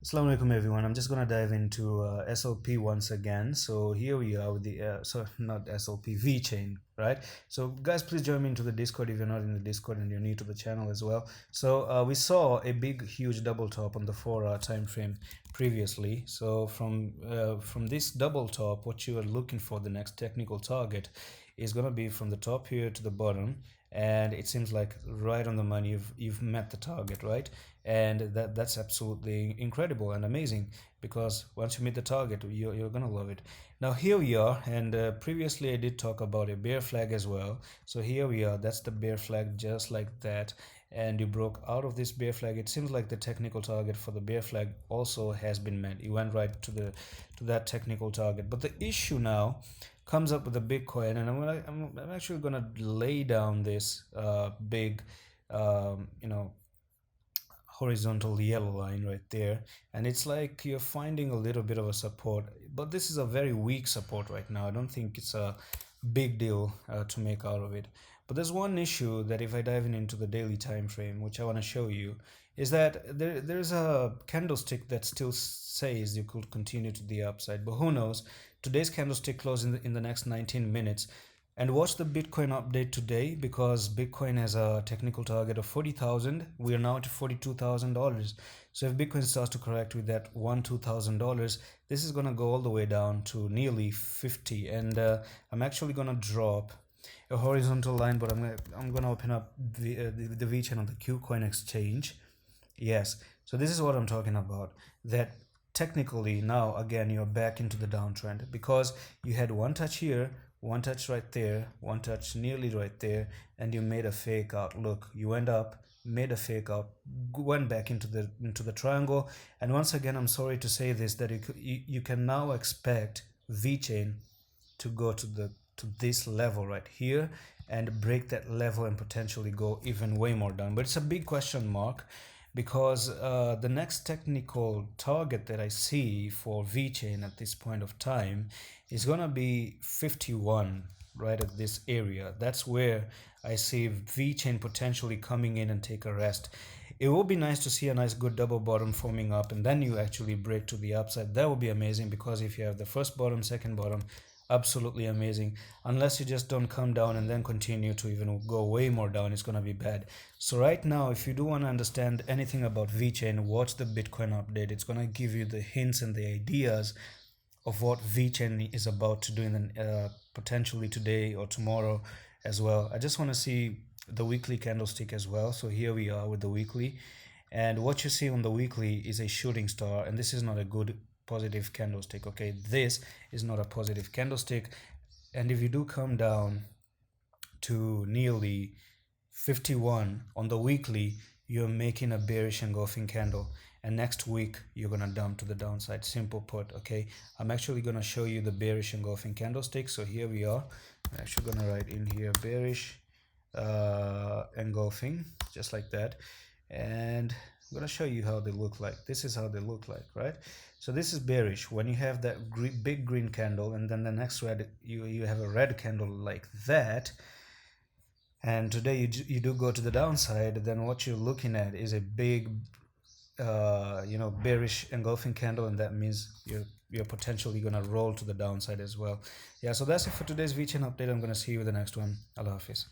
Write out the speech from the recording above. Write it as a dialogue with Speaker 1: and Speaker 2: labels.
Speaker 1: Assalamu alaikum everyone. I'm just gonna dive into SLP once again. So here we are with the not SLP Vechain, right? So guys, please join me into the Discord if you're not in the Discord and you're new to the channel as well. So we saw a big, huge double top on the 4-hour time frame previously. So from this double top, what you are looking for, the next technical target, is gonna be from the top here to the bottom, and it seems like right on the money. You've met the target, right? And that's absolutely incredible and amazing, because once you meet the target, you're gonna love it. Now here we are, and previously I did talk about a bear flag as well. So here we are, that's the bear flag, just like that. And you broke out of this bear flag. It seems like the technical target for the bear flag also has been met. You went right to that technical target. But the issue now comes up with the Bitcoin, and I'm actually gonna lay down this big horizontal yellow line right there, and it's like you're finding a little bit of a support, but this is a very weak support right now. I don't think it's a big deal to make out of it. But there's one issue that if I dive into the daily time frame, which I want to show you, is that there's a candlestick that still says you could continue to the upside, but who knows. Today's candlestick closed in the next 19 minutes. And watch the Bitcoin update today, because Bitcoin has a technical target of 40,000. We are now at $42,000. So if Bitcoin starts to correct with that $2,000, this is gonna go all the way down to nearly 50. And I'm actually gonna drop a horizontal line, but I'm gonna open up the Vechain on the KuCoin exchange. Yes. So this is what I'm talking about. That technically now again you're back into the downtrend, because you had one touch here, one touch right there, one touch nearly right there, and you made a fake out. Look, you went up, made a fake out, went back into the triangle. And once again, I'm sorry to say this, that you can now expect Vechain to go to this level right here and break that level and potentially go even way more down. But it's a big question mark, because the next technical target that I see for Vechain at this point of time is gonna be 51, right at this area. That's where I see Vechain potentially coming in and take a rest. It will be nice to see a nice good double bottom forming up, and then you actually break to the upside. That would be amazing, because if you have the first bottom, second bottom, absolutely amazing. Unless you just don't come down and then continue to even go way more down, it's gonna be bad. So right now, if you do want to understand anything about Vechain, watch the Bitcoin update. It's gonna give you the hints and the ideas of what Vechain is about to do in the, potentially today or tomorrow as well. I just want to see the weekly candlestick as well. So here we are with the weekly, and what you see on the weekly is a shooting star, and this is not a good positive candlestick. Okay, this is not a positive candlestick. And if you do come down to nearly 51 on the weekly, you're making a bearish engulfing candle, and next week you're gonna dump to the downside. Simple put. Okay, I'm actually gonna show you the bearish engulfing candlestick. So here we are. I'm actually gonna write in here bearish engulfing, just like that, and I'm gonna show you how they look like. This is how they look like, right? So this is bearish when you have that big green candle, and then the next red, you have a red candle like that. And today you do go to the downside, then what you're looking at is a big bearish engulfing candle, and that means you're potentially gonna roll to the downside as well. Yeah, so that's it for today's Vechain update. I'm gonna see you with the next one. Allah Hafiz.